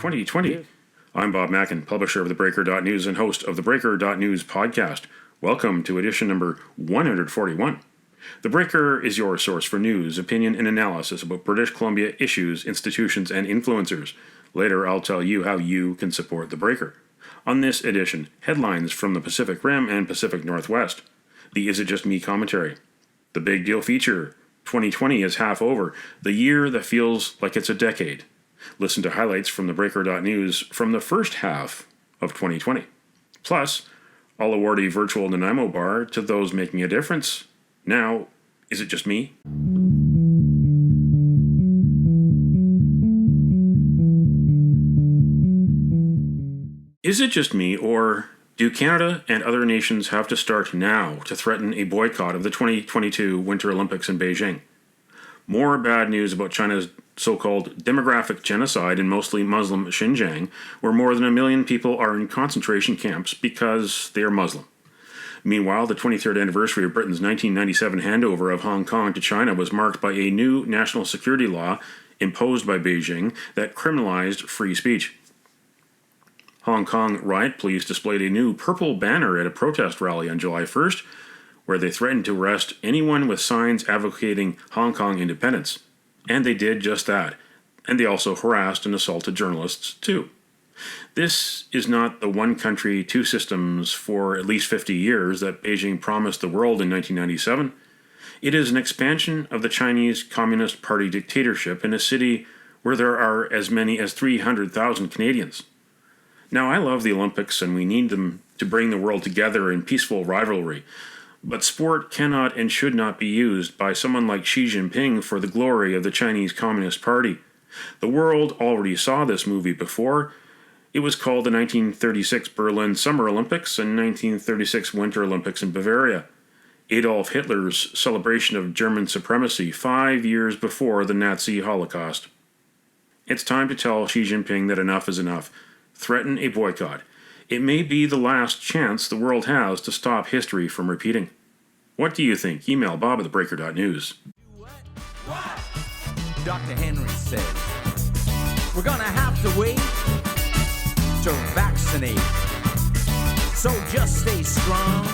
2020. I'm Bob Mackin, publisher of theBreaker.news and host of the theBreaker.news podcast. Welcome to edition number 141. The Breaker is your source for news, opinion, and analysis about British Columbia issues, institutions, and influencers. Later, I'll tell you how you can support The Breaker. On this edition, headlines from the Pacific Rim and Pacific Northwest. The Is It Just Me commentary. The Big Deal feature. 2020 is half over, the year that feels like it's a decade. Listen to highlights from theBreaker.news from the first half of 2020. Plus, I'll award a virtual Nanaimo bar to those making a difference. Now, is it just me? Is it just me, or do Canada and other nations have to start now to threaten a boycott of the 2022 Winter Olympics in Beijing? More bad news about China's so-called demographic genocide in mostly Muslim Xinjiang, where more than 1 million people are in concentration camps because they are Muslim. Meanwhile, the 23rd anniversary of Britain's 1997 handover of Hong Kong to China was marked by a new national security law imposed by Beijing that criminalized free speech. Hong Kong riot police displayed a new purple banner at a protest rally on July 1st, where they threatened to arrest anyone with signs advocating Hong Kong independence. And they did just that. And they also harassed and assaulted journalists, too. This is not the one country, two systems for at least 50 years that Beijing promised the world in 1997. It is an expansion of the Chinese Communist Party dictatorship in a city where there are as many as 300,000 Canadians. Now, I love the Olympics and we need them to bring the world together in peaceful rivalry. But sport cannot and should not be used by someone like Xi Jinping for the glory of the Chinese Communist Party. The world already saw this movie before. It was called the 1936 Berlin Summer Olympics and 1936 Winter Olympics in Bavaria. Adolf Hitler's celebration of German supremacy 5 years before the Nazi Holocaust. It's time to tell Xi Jinping that enough is enough. Threaten a boycott. It may be the last chance the world has to stop history from repeating. What do you think? Email Bob at theBreaker.news. What? Dr. Henry said, we're gonna have to wait to vaccinate. So just stay strong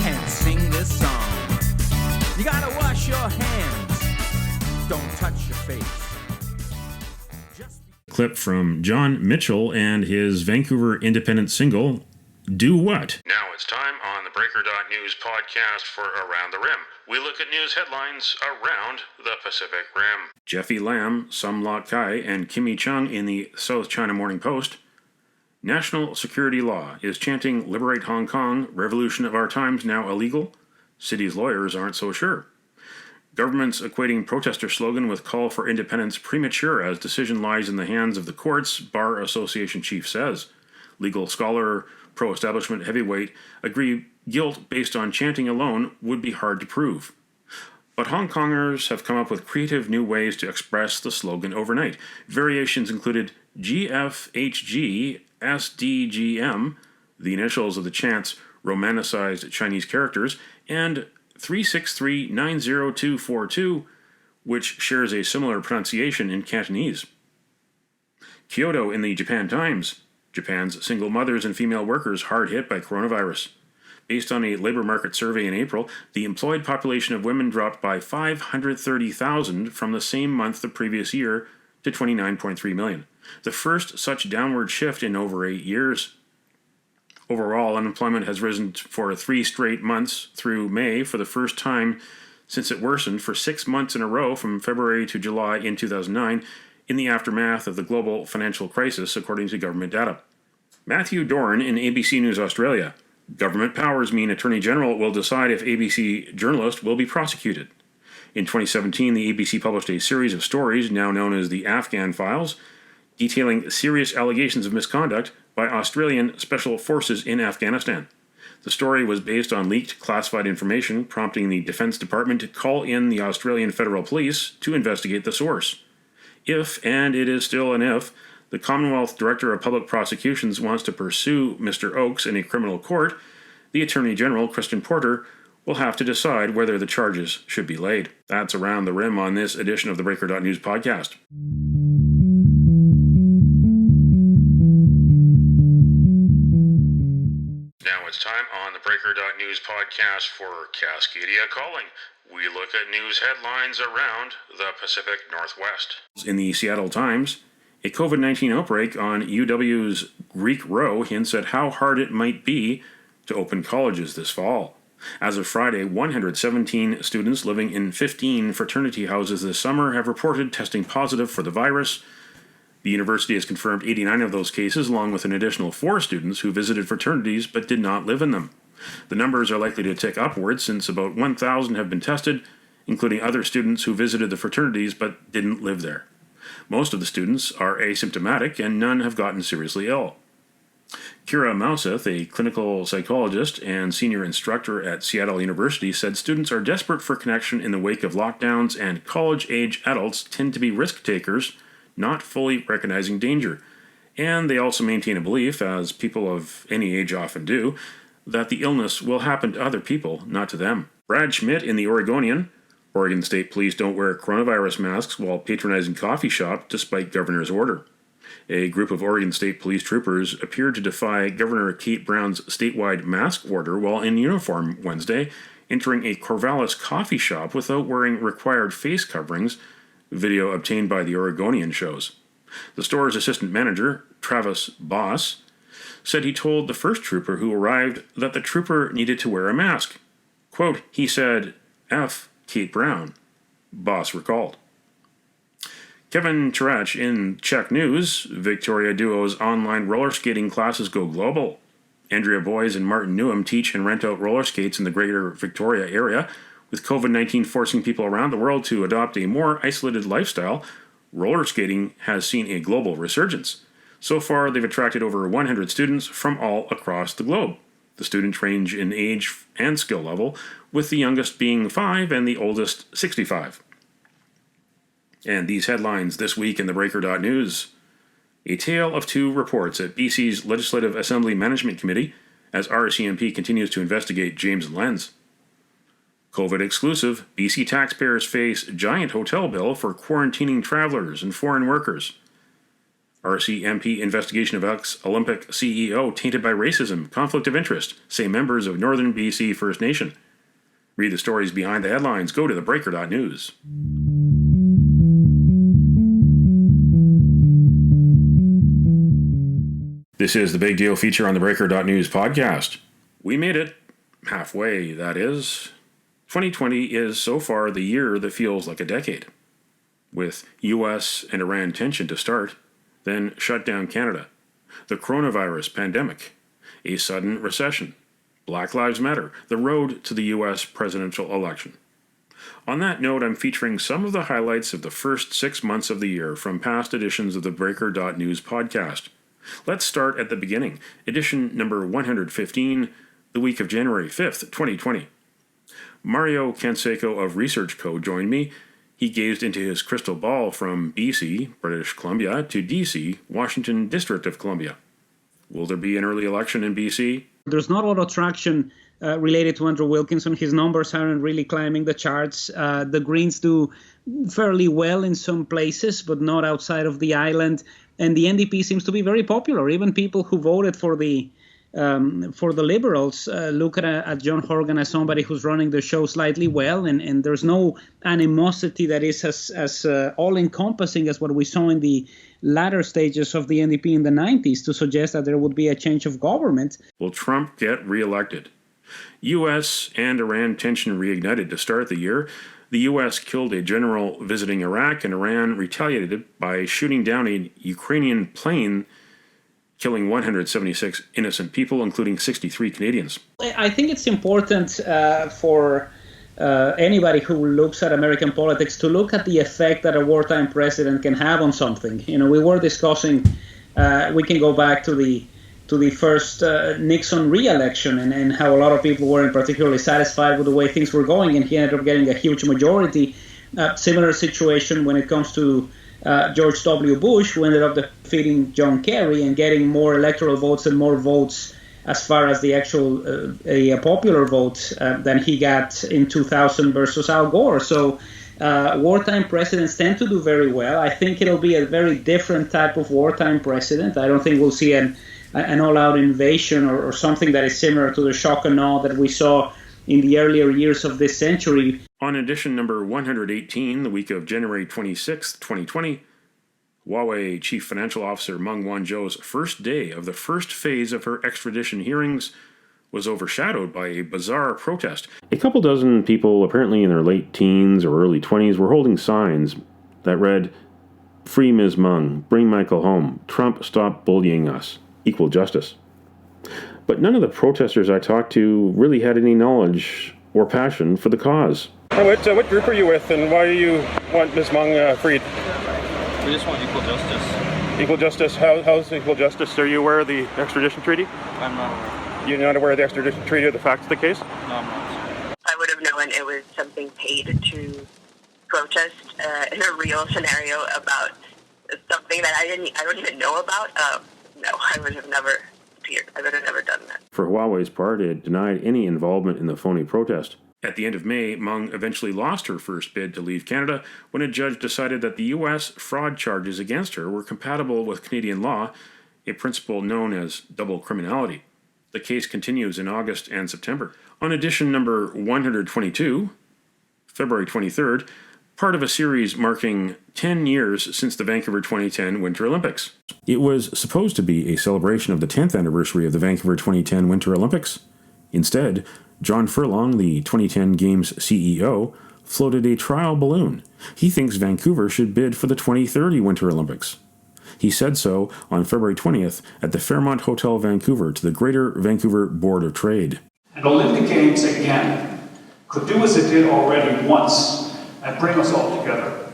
and sing this song. You gotta wash your hands. Don't touch your face. Clip from John Mitchell and his Vancouver Independent single, Do What? Now it's time on the Breaker.news podcast for Around the Rim. We look at news headlines around the Pacific Rim. Jeffy Lam, Sum Lok Kai, and Kimmy Chung in the South China Morning Post. National security law is chanting Liberate Hong Kong, revolution of our times now illegal? City's lawyers aren't so sure. Governments equating protester slogan with call for independence premature as decision lies in the hands of the courts, Bar Association chief says. Legal scholar, pro-establishment heavyweight agree guilt based on chanting alone would be hard to prove. But Hong Kongers have come up with creative new ways to express the slogan overnight. Variations included GFHG, SDGM, the initials of the chant's romanticized Chinese characters, and 363-90242, which shares a similar pronunciation in Cantonese. Kyoto in the Japan Times, Japan's single mothers and female workers hard hit by coronavirus. Based on a labor market survey in April, the employed population of women dropped by 530,000 from the same month the previous year to 29.3 million. The first such downward shift in over 8 years. Overall, unemployment has risen for 3 straight months through May for the first time since it worsened for 6 months in a row from February to July in 2009 in the aftermath of the global financial crisis, according to government data. Matthew Dorn in ABC News Australia. Government powers mean Attorney General will decide if ABC journalist will be prosecuted. In 2017, the ABC published a series of stories, now known as the Afghan Files, detailing serious allegations of misconduct by Australian special forces in Afghanistan. The story was based on leaked classified information, prompting the Defense Department to call in the Australian Federal Police to investigate the source. If, and it is still an if, the Commonwealth Director of Public Prosecutions wants to pursue Mr. Oakes in a criminal court, the Attorney General, Christian Porter, will have to decide whether the charges should be laid. That's Around the Rim on this edition of the Breaker.news podcast. it's time on the Breaker.news podcast for Cascadia Calling. We look at news headlines around the Pacific Northwest. In the Seattle Times, a COVID-19 outbreak on UW's Greek Row hints at how hard it might be to open colleges this fall. As of Friday, 117 students living in 15 fraternity houses this summer have reported testing positive for the virus. The university has confirmed 89 of those cases, along with an additional 4 students who visited fraternities but did not live in them. The numbers are likely to tick upwards since about 1,000 have been tested, including other students who visited the fraternities but didn't live there. Most of the students are asymptomatic and none have gotten seriously ill. Kira Mouseth, a clinical psychologist and senior instructor at Seattle University, said students are desperate for connection in the wake of lockdowns, and college-age adults tend to be risk takers, not fully recognizing danger. And they also maintain a belief, as people of any age often do, that the illness will happen to other people, not to them. Brad Schmidt in the Oregonian: Oregon State Police don't wear coronavirus masks while patronizing coffee shop despite governor's order. A group of Oregon State Police troopers appeared to defy Governor Kate Brown's statewide mask order while in uniform Wednesday, entering a Corvallis coffee shop without wearing required face coverings, video obtained by the Oregonian shows. The store's assistant manager, Travis Boss, said he told the first trooper who arrived that the trooper needed to wear a mask. Quote, he said, F. Kate Brown, Boss recalled. Kevin Turach in Czech News: Victoria Duo's online roller skating classes go global. Andrea Boys and Martin Newham teach and rent out roller skates in the greater Victoria area. With COVID-19 forcing people around the world to adopt a more isolated lifestyle, roller skating has seen a global resurgence. So far, they've attracted over 100 students from all across the globe. The students range in age and skill level, with the youngest being 5 and the oldest 65. And these headlines this week in the Breaker.news. A tale of two reports at BC's Legislative Assembly Management Committee as RCMP continues to investigate James and Lenz. COVID exclusive: BC taxpayers face giant hotel bill for quarantining travelers and foreign workers. RCMP investigation of ex-Olympic CEO tainted by racism, conflict of interest, say members of Northern BC First Nation. Read the stories behind the headlines. Go to theBreaker.news. This is the Big Deal feature on the Breaker.news podcast. We made it. Halfway, that is. 2020 is so far the year that feels like a decade. With U.S. and Iran tension to start, then shut down Canada, the coronavirus pandemic, a sudden recession, Black Lives Matter, the road to the U.S. presidential election. On that note, I'm featuring some of the highlights of the first 6 months of the year from past editions of the Breaker.news podcast. Let's start at the beginning, edition number 115, the week of January 5th, 2020. Mario Canseco of Research Co. joined me. He gazed into his crystal ball from BC, British Columbia, to DC, Washington District of Columbia. Will there be an early election in BC? There's not a lot of traction related to Andrew Wilkinson. His numbers aren't really climbing the charts. The Greens do fairly well in some places, but not outside of the island. And the NDP seems to be very popular. Even people who voted for the Liberals look at John Horgan as somebody who's running the show slightly well, and there's no animosity that is as all-encompassing as what we saw in the latter stages of the NDP in the 90s to suggest that there would be a change of government. Will Trump get reelected? U.S. and Iran tension reignited to start the year. The U.S. killed a general visiting Iraq, and Iran retaliated by shooting down a Ukrainian plane, killing 176 innocent people, including 63 Canadians. I think it's important for anybody who looks at American politics to look at the effect that a wartime president can have on something. You know, we were discussing, we can go back to the first Nixon re-election and how a lot of people weren't particularly satisfied with the way things were going, and he ended up getting a huge majority. Similar situation when it comes to George W. Bush, who ended up defeating John Kerry and getting more electoral votes and more votes as far as the actual popular vote than he got in 2000 versus Al Gore. So Wartime presidents tend to do very well. I think it'll be a very different type of wartime president. I don't think we'll see an all-out invasion or something that is similar to the shock and awe that we saw in the earlier years of this century. On edition number 118, the week of January 26, 2020, Huawei Chief Financial Officer Meng Wanzhou's first day of the first phase of her extradition hearings was overshadowed by a bizarre protest. A couple dozen people, apparently in their late teens or early 20s, were holding signs that read, "Free Ms. Meng, bring Michael home, Trump stop bullying us, equal justice." But none of the protesters I talked to really had any knowledge or passion for the cause. What group are you with, and why do you want Ms. Meng freed? We just want equal justice. Equal justice? How's equal justice? Are you aware of the extradition treaty? I'm not aware. You're not aware of the extradition treaty or the facts of the case? No, I'm not. I would have known it was something paid to protest in a real scenario about something that I don't even know about. No, I would have never done that. For Huawei's part, it denied any involvement in the phony protest. At the end of May, Meng eventually lost her first bid to leave Canada when a judge decided that the U.S. fraud charges against her were compatible with Canadian law, a principle known as double criminality. The case continues in August and September. On edition number 122, February 23rd, part of a series marking 10 years since the Vancouver 2010 Winter Olympics. It was supposed to be a celebration of the 10th anniversary of the Vancouver 2010 Winter Olympics. Instead, John Furlong, the 2010 Games CEO, floated a trial balloon. He thinks Vancouver should bid for the 2030 Winter Olympics. He said so on February 20th at the Fairmont Hotel Vancouver to the Greater Vancouver Board of Trade. And Olympic Games, again, could do as it did already once and bring us all together.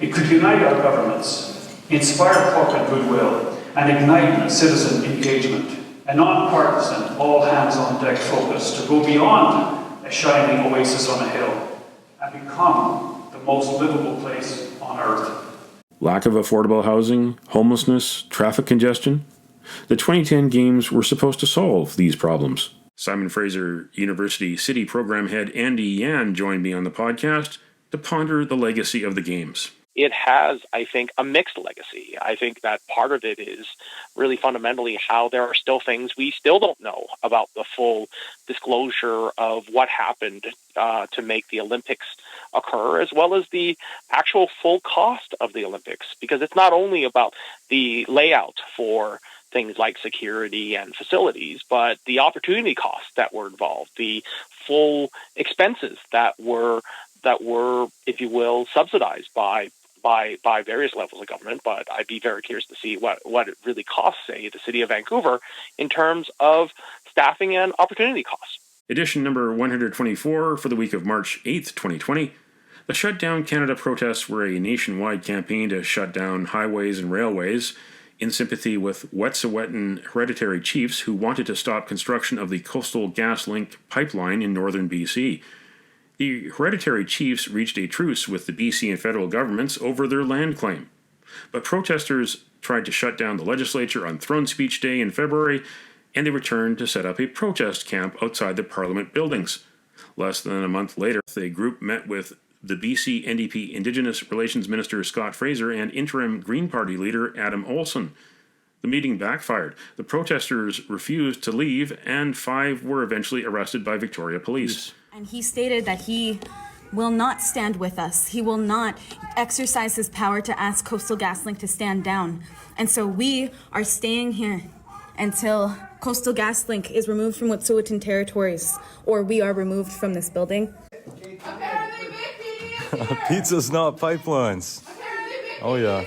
It could unite our governments, inspire corporate goodwill, and ignite citizen engagement. A non-partisan, all-hands-on-deck focus to go beyond a shining oasis on a hill and become the most livable place on earth. Lack of affordable housing, homelessness, traffic congestion. The 2010 Games were supposed to solve these problems. Simon Fraser University City Program Head Andy Yan joined me on the podcast to ponder the legacy of the Games. It has, I think, a mixed legacy. I think that part of it is really fundamentally how there are still things we still don't know about the full disclosure of what happened to make the Olympics occur, as well as the actual full cost of the Olympics, because it's not only about the layout for things like security and facilities, but the opportunity costs that were involved, the full expenses that were, if you will, subsidized by various levels of government. But I'd be very curious to see what it really costs, say, the city of Vancouver in terms of staffing and opportunity costs. Edition number 124 for the week of March 8th, 2020. The Shutdown Canada protests were a nationwide campaign to shut down highways and railways in sympathy with Wet'suwet'en hereditary chiefs who wanted to stop construction of the Coastal GasLink pipeline in northern BC. The hereditary chiefs reached a truce with the BC and federal governments over their land claim. But protesters tried to shut down the legislature on Throne Speech Day in February, and they returned to set up a protest camp outside the Parliament buildings. Less than a month later, a group met with the BC NDP Indigenous Relations Minister Scott Fraser and interim Green Party leader Adam Olsen. The meeting backfired. The protesters refused to leave, and 5 were eventually arrested by Victoria Police. And he stated that he will not stand with us. He will not exercise his power to ask Coastal GasLink to stand down. And so we are staying here until Coastal GasLink is removed from Wet'suwet'en territories, or we are removed from this building. Pizza's not pipelines. Oh yeah.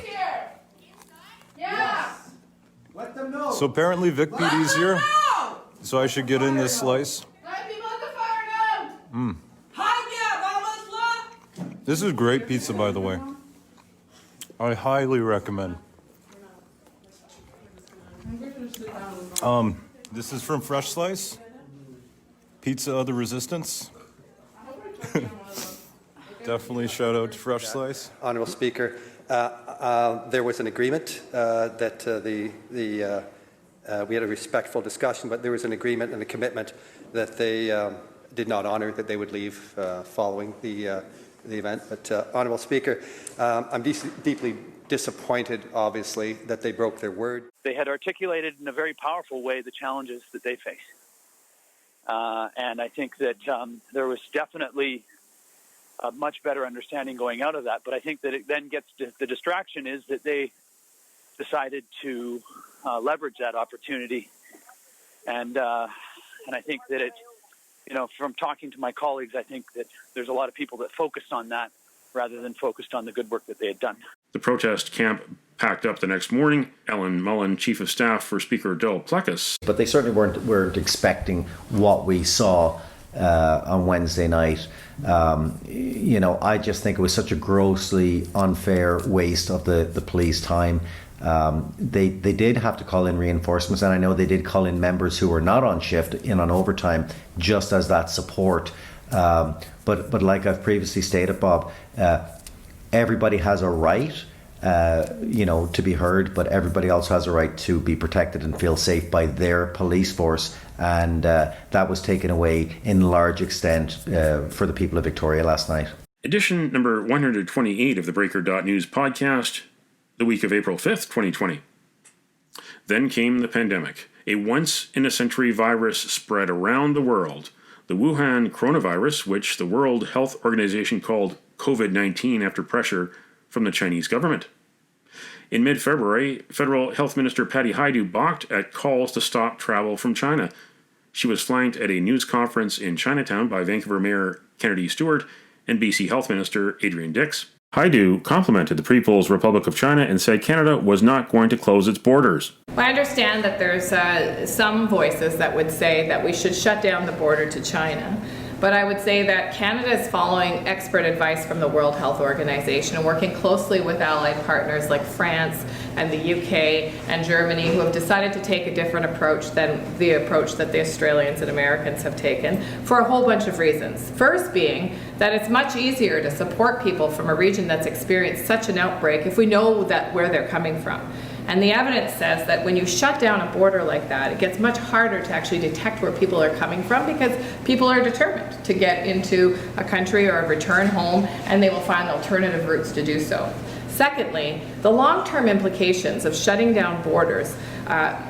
Let them know. So apparently Vic PD's here. So I should get in this slice. This is great pizza, by the way. I highly recommend. This is from Fresh Slice. Pizza of the Resistance. Definitely shout out to Fresh Slice. Honourable Speaker, there was an agreement that we had a respectful discussion, but there was an agreement and a commitment that they did not honour, that they would leave following the the event. But, Honourable Speaker, I'm deeply disappointed, obviously, that they broke their word. They had articulated in a very powerful way the challenges that they face. And I think that there was definitely a much better understanding going out of that. But I think that it then gets to, the distraction is that they decided to leverage that opportunity. And I think that it, from talking to my colleagues, I think that there's a lot of people that focused on that rather than focused on the good work that they had done. The protest camp packed up the next morning. Ellen Mullen, Chief of Staff for Speaker Dill Plecas. But they certainly weren't expecting what we saw on Wednesday night. I just think it was such a grossly unfair waste of the police time. They did have to call in reinforcements, and I know they did call in members who were not on shift in on overtime just as that support. But like I've previously stated, Bob, everybody has a right to be heard, but everybody also has a right to be protected and feel safe by their police force. And that was taken away in large extent for the people of Victoria last night. Edition number 128 of the theBreaker.news podcast, the week of April 5th, 2020. Then came the pandemic. A once-in-a-century virus spread around the world. The Wuhan coronavirus, which the World Health Organization called COVID-19 after pressure from the Chinese government. In mid-February, Federal Health Minister Patty Hajdu balked at calls to stop travel from China. She was flanked at a news conference in Chinatown by Vancouver Mayor Kennedy Stewart and BC Health Minister Adrian Dix. Hajdu complimented the People's Republic of China and said Canada was not going to close its borders. I understand that there's some voices that would say that we should shut down the border to China. But I would say that Canada is following expert advice from the World Health Organization and working closely with allied partners like France and the UK and Germany, who have decided to take a different approach than the approach that the Australians and Americans have taken for a whole bunch of reasons. First being that it's much easier to support people from a region that's experienced such an outbreak if we know that where they're coming from. And the evidence says that when you shut down a border like that, it gets much harder to actually detect where people are coming from because people are determined to get into a country or return home, and they will find alternative routes to do so. Secondly, the long-term implications of shutting down borders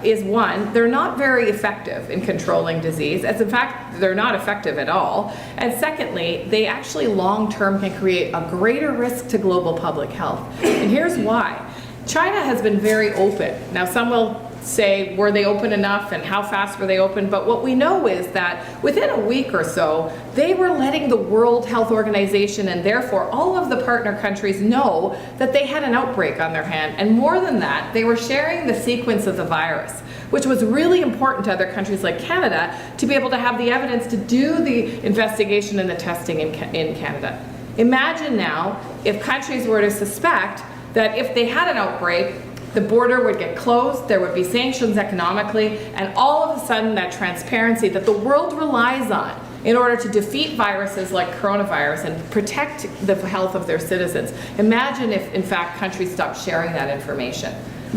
is one, they're not very effective in controlling disease, as in fact, they're not effective at all. And secondly, they actually long-term can create a greater risk to global public health. And here's why. China has been very open. Now, some will say, were they open enough and how fast were they open? But what we know is that within a week or so, they were letting the World Health Organization and therefore all of the partner countries know that they had an outbreak on their hand. And more than that, they were sharing the sequence of the virus, which was really important to other countries like Canada to be able to have the evidence to do the investigation and the testing in Canada. Imagine now if countries were to suspect that if they had an outbreak, the border would get closed, there would be sanctions economically, and all of a sudden that transparency that the world relies on in order to defeat viruses like coronavirus and protect the health of their citizens. Imagine if, in fact, countries stopped sharing that information.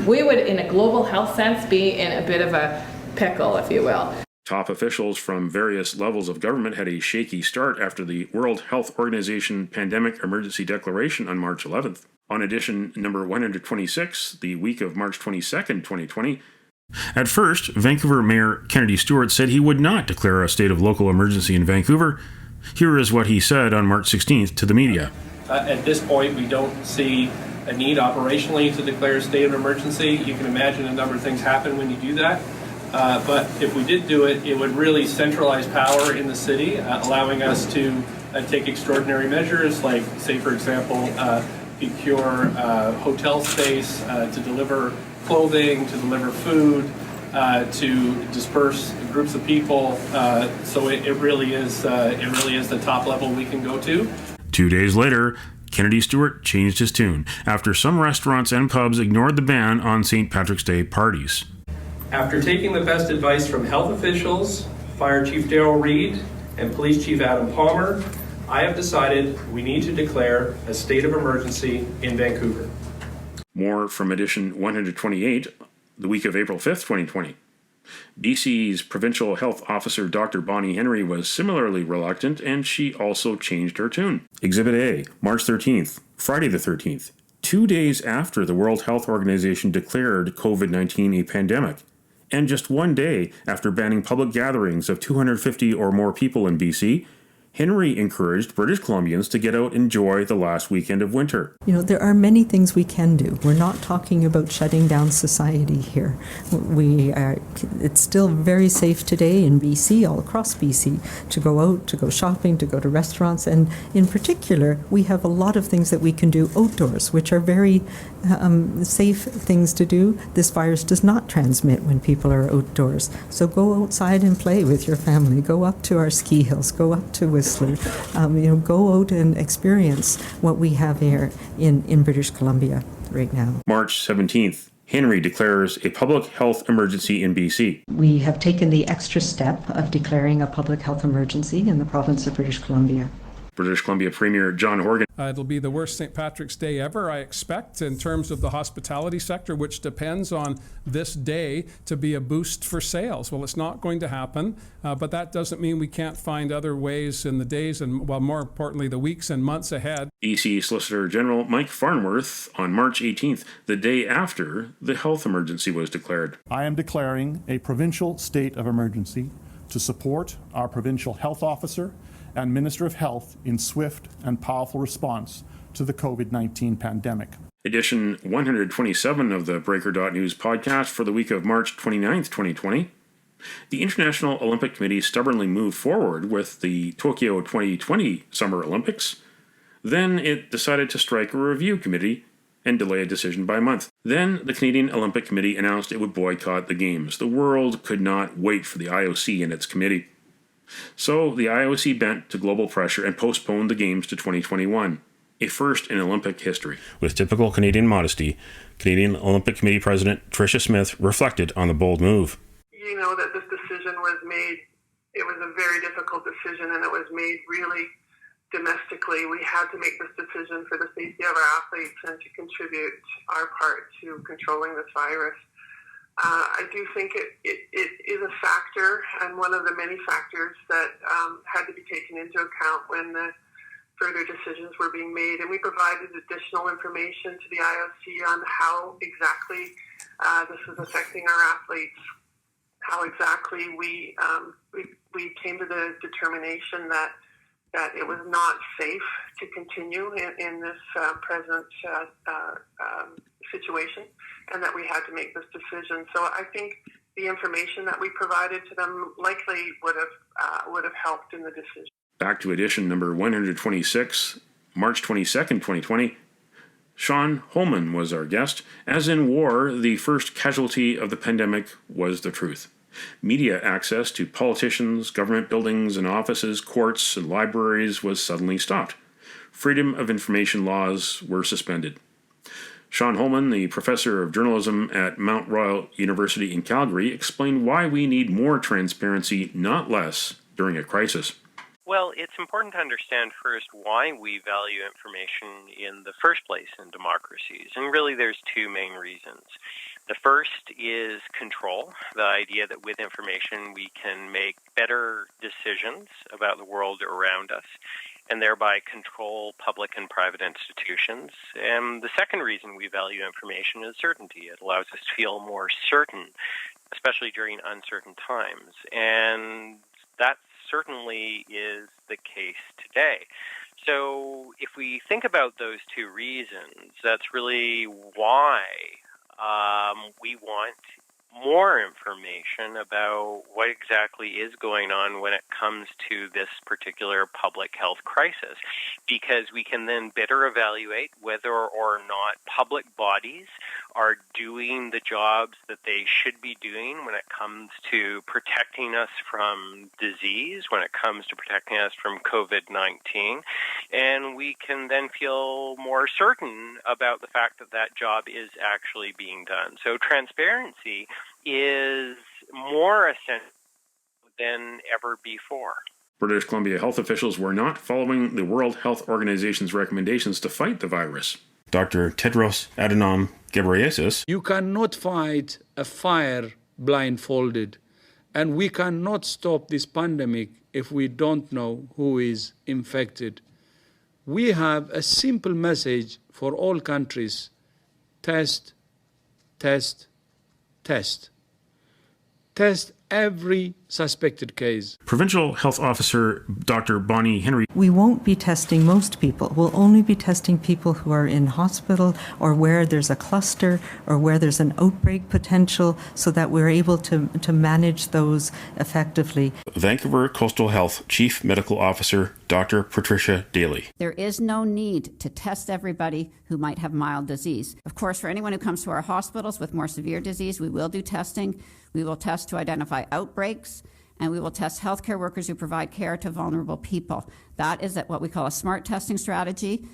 We would, in a global health sense, be in a bit of a pickle, if you will. Top officials from various levels of government had a shaky start after the World Health Organization Pandemic Emergency Declaration on March 11th. On edition number 126, the week of March 22nd, 2020. At first, Vancouver Mayor Kennedy Stewart said he would not declare a state of local emergency in Vancouver. Here is what he said on March 16th to the media. At this point, we don't see a need operationally to declare a state of emergency. You can imagine a number of things happen when you do that. But if we did do it, it would really centralize power in the city, allowing us to take extraordinary measures like, say, for example, procure hotel space, to deliver clothing, to deliver food, to disperse groups of people. So it really is the top level we can go to. 2 days later, Kennedy Stewart changed his tune after some restaurants and pubs ignored the ban on St. Patrick's Day parties. After taking the best advice from health officials, Fire Chief Darrell Reed, and Police Chief Adam Palmer, I have decided we need to declare a state of emergency in Vancouver. More from edition 128, the week of April 5th, 2020. BC's Provincial Health Officer Dr. Bonnie Henry was similarly reluctant, and she also changed her tune. Exhibit A, March 13th, Friday the 13th, 2 days after the World Health Organization declared COVID-19 a pandemic, and just 1 day after banning public gatherings of 250 or more people in BC, Henry encouraged British Columbians to get out and enjoy the last weekend of winter. You know, there are many things we can do. We're not talking about shutting down society here. It's still very safe today in BC, all across BC, to go out, to go shopping, to go to restaurants, and in particular, we have a lot of things that we can do outdoors, which are very safe things to do. This virus does not transmit when people are outdoors. So go outside and play with your family. Go up to our ski hills. Go up to Whistler. Go out and experience what we have here in British Columbia right now. March 17th, Henry declares a public health emergency in BC. We have taken the extra step of declaring a public health emergency in the province of British Columbia. British Columbia Premier John Horgan. It'll be the worst St. Patrick's Day ever, I expect, in terms of the hospitality sector, which depends on this day to be a boost for sales. Well, it's not going to happen, but that doesn't mean we can't find other ways in the days and, well, more importantly, the weeks and months ahead. BC Solicitor General Mike Farnworth on March 18th, the day after the health emergency was declared. I am declaring a provincial state of emergency to support our provincial health officer and Minister of Health in swift and powerful response to the COVID-19 pandemic. Edition 127 of the Breaker.news podcast for the week of March 29th, 2020. The International Olympic Committee stubbornly moved forward with the Tokyo 2020 Summer Olympics. Then it decided to strike a review committee and delay a decision by a month. Then the Canadian Olympic Committee announced it would boycott the Games. The world could not wait for the IOC and its committee. So the IOC bent to global pressure and postponed the Games to 2021, a first in Olympic history. With typical Canadian modesty, Canadian Olympic Committee President Tricia Smith reflected on the bold move. You know that this decision was made, it was a very difficult decision, and it was made really domestically. We had to make this decision for the safety of our athletes and to contribute our part to controlling this virus. I do think it is a factor, and one of the many factors that had to be taken into account when the further decisions were being made. And we provided additional information to the IOC on how exactly this is affecting our athletes, how exactly we came to the determination that it was not safe to continue in this present situation, and that we had to make this decision. So I think the information that we provided to them likely would have helped in the decision. Back to edition number 126, March 22nd, 2020. Sean Holman was our guest. As in war, the first casualty of the pandemic was the truth. Media access to politicians, government buildings and offices, courts and libraries was suddenly stopped. Freedom of information laws were suspended. Sean Holman, the professor of journalism at Mount Royal University in Calgary, explained why we need more transparency, not less, during a crisis. Well, it's important to understand first why we value information in the first place in democracies. And really there's two main reasons. The first is control, the idea that with information we can make better decisions about the world around us, and thereby control public and private institutions. And the second reason we value information is certainty. It allows us to feel more certain, especially during uncertain times. And that certainly is the case today. So if we think about those two reasons, that's really why we want more information about what exactly is going on when it comes to this particular public health crisis, because we can then better evaluate whether or not public bodies are doing the jobs that they should be doing when it comes to protecting us from disease, when it comes to protecting us from COVID-19, and we can then feel more certain about the fact that that job is actually being done. So transparency is more essential than ever before. British Columbia health officials were not following the World Health Organization's recommendations to fight the virus. Dr. Tedros Adhanom Ghebreyesus. You cannot fight a fire blindfolded. And we cannot stop this pandemic if we don't know who is infected. We have a simple message for all countries: test, test, test. Test every suspected case. Provincial Health Officer Dr. Bonnie Henry. We won't be testing most people. We'll only be testing people who are in hospital or where there's a cluster or where there's an outbreak potential, so that we're able to manage those effectively. Vancouver Coastal Health Chief Medical Officer Dr. Patricia Daly. There is no need to test everybody who might have mild disease. Of course, for anyone who comes to our hospitals with more severe disease, we will do testing. We will test to identify outbreaks, and we will test healthcare workers who provide care to vulnerable people. That is what we call a smart testing strategy.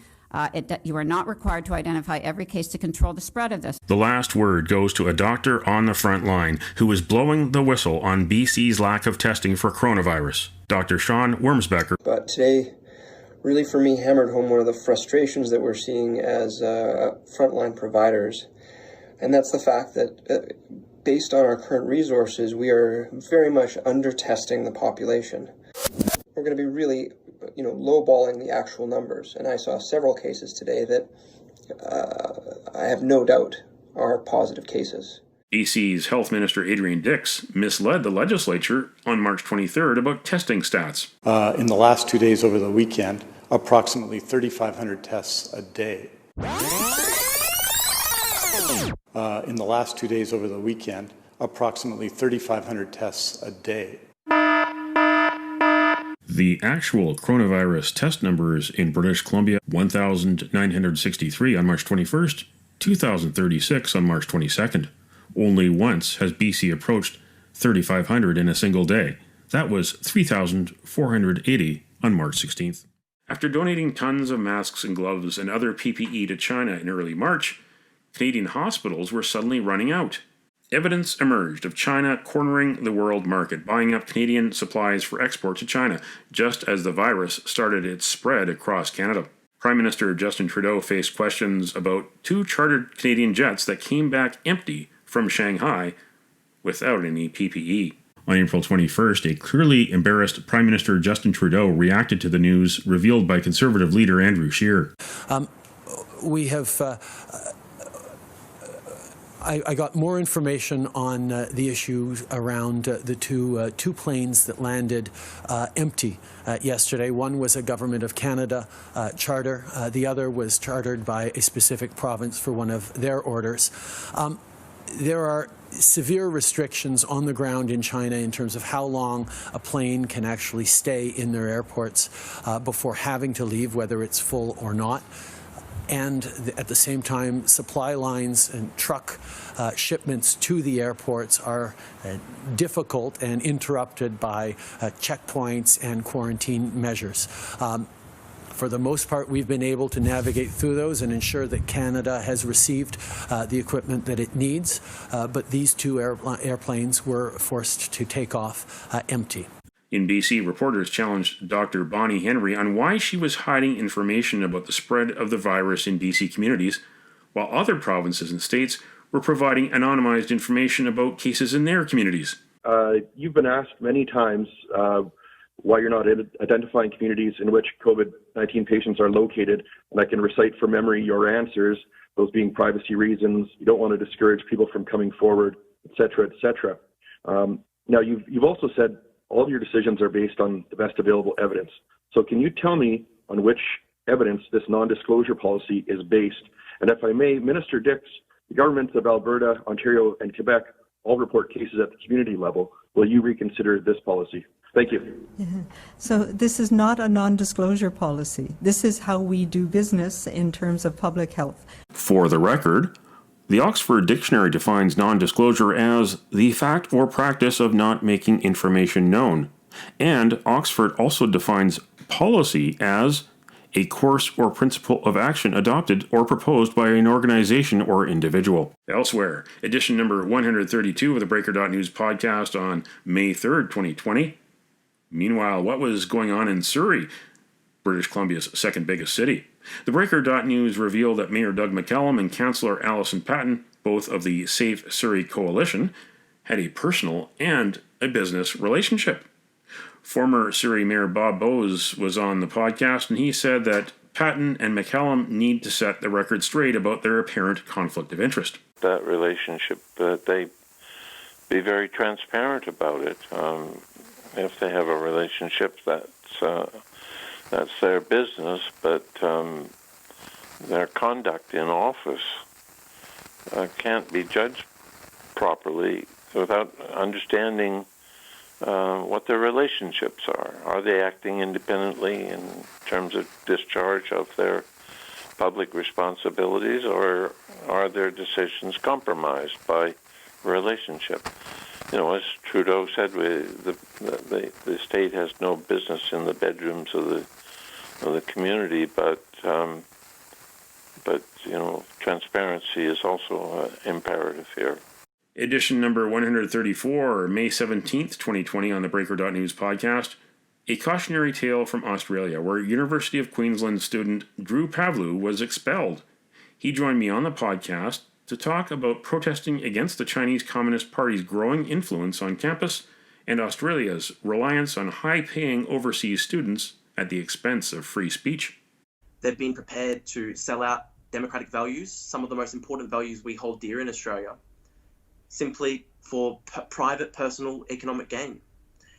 You are not required to identify every case to control the spread of this. The last word goes to a doctor on the front line who is blowing the whistle on BC's lack of testing for coronavirus. Dr. Sean Wormsbecker. But today, really for me, hammered home one of the frustrations that we're seeing as frontline providers. And that's the fact that based on our current resources, we are very much under-testing the population. We're going to be really, lowballing the actual numbers. And I saw several cases today that I have no doubt are positive cases. BC's Health Minister Adrian Dix misled the legislature on March 23rd about testing stats. In the last 2 days over the weekend, approximately 3,500 tests a day. In the last 2 days over the weekend, approximately 3,500 tests a day. The actual coronavirus test numbers in British Columbia: 1,963 on March 21st, 2,036 on March 22nd. Only once has BC approached 3,500 in a single day. That was 3,480 on March 16th. After donating tons of masks and gloves and other PPE to China in early March, Canadian hospitals were suddenly running out. Evidence emerged of China cornering the world market, buying up Canadian supplies for export to China, just as the virus started its spread across Canada. Prime Minister Justin Trudeau faced questions about 2 chartered Canadian jets that came back empty from Shanghai without any PPE. On April 21st, a clearly embarrassed Prime Minister Justin Trudeau reacted to the news revealed by Conservative leader Andrew Scheer. We have... I got more information on the issue around the two planes that landed empty yesterday. One was a Government of Canada charter. The other was chartered by a specific province for one of their orders. There are severe restrictions on the ground in China in terms of how long a plane can actually stay in their airports before having to leave, whether it's full or not. And at the same time, supply lines and truck shipments to the airports are difficult and interrupted by checkpoints and quarantine measures. For the most part, we've been able to navigate through those and ensure that Canada has received the equipment that it needs, but these two airplanes were forced to take off empty. In BC, reporters challenged Dr. Bonnie Henry on why she was hiding information about the spread of the virus in BC communities, while other provinces and states were providing anonymized information about cases in their communities. You've been asked many times why you're not identifying communities in which COVID-19 patients are located, and I can recite from memory your answers, those being privacy reasons, you don't want to discourage people from coming forward, et cetera, et cetera. Now, you've also said all of your decisions are based on the best available evidence. So can you tell me on which evidence this non-disclosure policy is based? And if I may, Minister Dix, the governments of Alberta, Ontario, and Quebec all report cases at the community level. Will you reconsider this policy? Thank you. Yeah. So this is not a non-disclosure policy. This is how we do business in terms of public health. For the record, the Oxford Dictionary defines non-disclosure as the fact or practice of not making information known. And Oxford also defines policy as a course or principle of action adopted or proposed by an organization or individual. Elsewhere, edition number 132 of the Breaker.news podcast on May 3rd, 2020. Meanwhile, what was going on in Surrey, British Columbia's second biggest city? The Breaker.news revealed that Mayor Doug McCallum and Councillor Alison Patton, both of the Safe Surrey Coalition, had a personal and a business relationship. Former Surrey Mayor Bob Bowes was on the podcast, and he said that Patton and McCallum need to set the record straight about their apparent conflict of interest. That relationship, they be very transparent about it. If they have a relationship, that's their business, but their conduct in office can't be judged properly without understanding what their relationships are. Are they acting independently in terms of discharge of their public responsibilities, or are their decisions compromised by relationship? You know, as Trudeau said, the state has no business in the bedrooms of the community, but you know, transparency is also imperative here. Edition number 134, May 17th, 2020, on the Breaker.news podcast. A cautionary tale from Australia, where University of Queensland student Drew Pavlou was expelled. He joined me on the podcast to talk about protesting against the Chinese Communist Party's growing influence on campus and Australia's reliance on high-paying overseas students at the expense of free speech. They've been prepared to sell out democratic values, some of the most important values we hold dear in Australia, simply for private, personal, economic gain.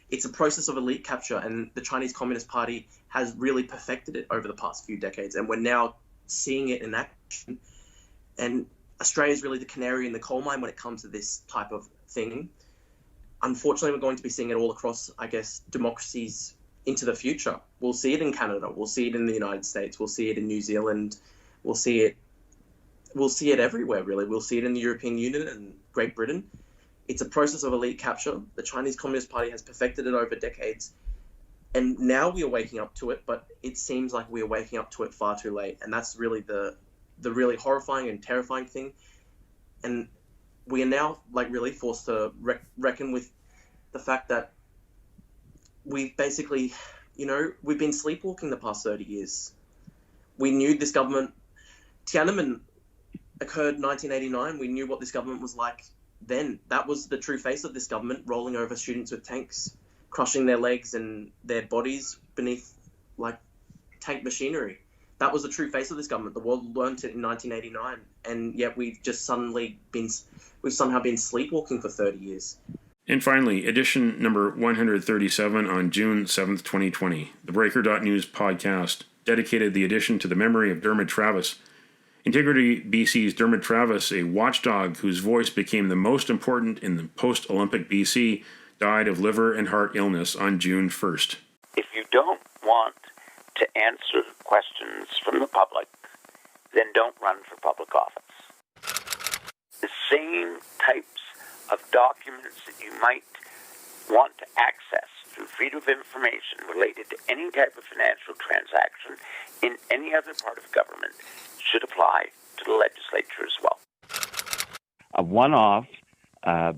It's a process of elite capture, and the Chinese Communist Party has really perfected it over the past few decades, and we're now seeing it in action. And Australia is really the canary in the coal mine when it comes to this type of thing. Unfortunately, we're going to be seeing it all across, I guess, democracies into the future. We'll see it in Canada, we'll see it in the United States, we'll see it in New Zealand, we'll see it everywhere, really. We'll see it in the European Union and Great Britain. It's a process of elite capture. The Chinese Communist Party has perfected it over decades. And now we are waking up to it, but it seems like we are waking up to it far too late. And that's really the really horrifying and terrifying thing. And we are now really forced to reckon with the fact that we've basically, we've been sleepwalking the past 30 years. We knew this government, Tiananmen occurred in 1989. We knew what this government was like then. That was the true face of this government, rolling over students with tanks, crushing their legs and their bodies beneath tank machinery. That was the true face of this government. The world learned it in 1989, and yet we've somehow been sleepwalking for 30 years. And finally, edition number 137 on June 7th, 2020. The Breaker.news podcast dedicated the edition to the memory of Dermot Travis. Integrity BC's Dermot Travis, a watchdog whose voice became the most important in the post-Olympic BC, died of liver and heart illness on June 1st. If you don't want to answer questions from the public, then don't run for public office. The same types of documents that you might want to access through freedom of information related to any type of financial transaction in any other part of government should apply to the legislature as well. A one-off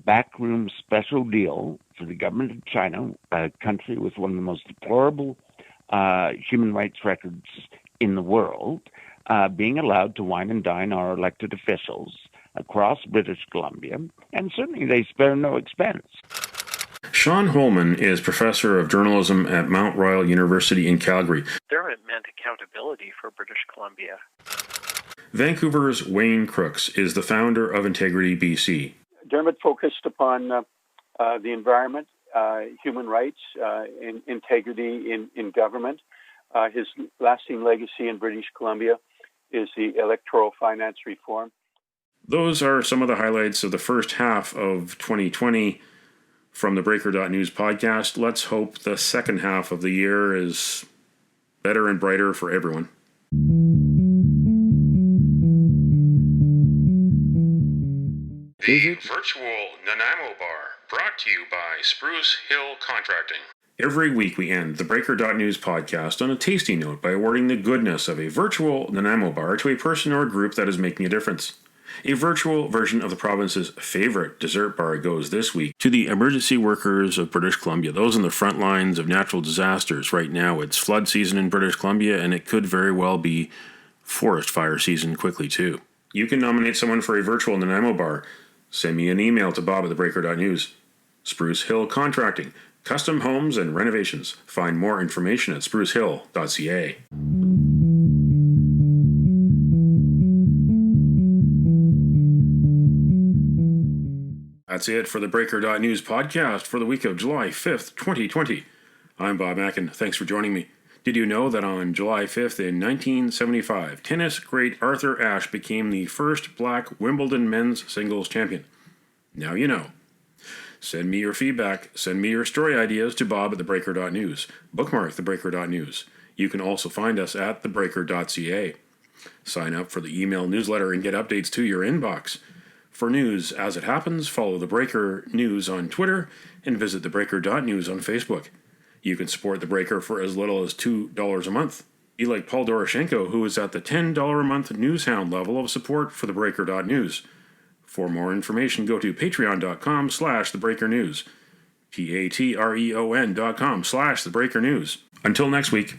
backroom special deal for the government of China, a country with one of the most deplorable human rights records in the world, being allowed to wine and dine our elected officials across British Columbia, and certainly they spare no expense. Sean Holman is professor of journalism at Mount Royal University in Calgary. Dermot meant accountability for British Columbia. Vancouver's Wayne Crooks is the founder of Integrity BC. Dermot focused upon the environment, human rights, integrity in government. His lasting legacy in British Columbia is the electoral finance reform. Those are some of the highlights of the first half of 2020 from the Breaker.news podcast. Let's hope the second half of the year is better and brighter for everyone. The virtual Nanaimo Bar, brought to you by Spruce Hill Contracting. Every week we end the Breaker.news podcast on a tasty note by awarding the goodness of a virtual Nanaimo Bar to a person or group that is making a difference. A virtual version of the province's favorite dessert bar goes this week to the emergency workers of British Columbia, those on the front lines of natural disasters. Right now it's flood season in British Columbia, and it could very well be forest fire season quickly too. You can nominate someone for a virtual Nanaimo Bar. Send me an email to bob@theBreaker.news. Spruce Hill Contracting, custom homes and renovations. Find more information at sprucehill.ca. That's it for the Breaker.news podcast for the week of July 5th, 2020. I'm Bob Mackin. Thanks for joining me. Did you know that on July 5th in 1975, tennis great Arthur Ashe became the first black Wimbledon men's singles champion? Now you know. Send me your feedback. Send me your story ideas to bob@theBreaker.news. Bookmark theBreaker.news. You can also find us at theBreaker.ca. Sign up for the email newsletter and get updates to your inbox. For news as it happens, follow The Breaker News on Twitter and visit theBreaker.news on Facebook. You can support The Breaker for as little as $2 a month. Be like Paul Doroshenko, who is at the $10 a month newshound level of support for theBreaker.news. For more information, go to patreon.com/thebreakernews. patreon.com/thebreakernews. Until next week.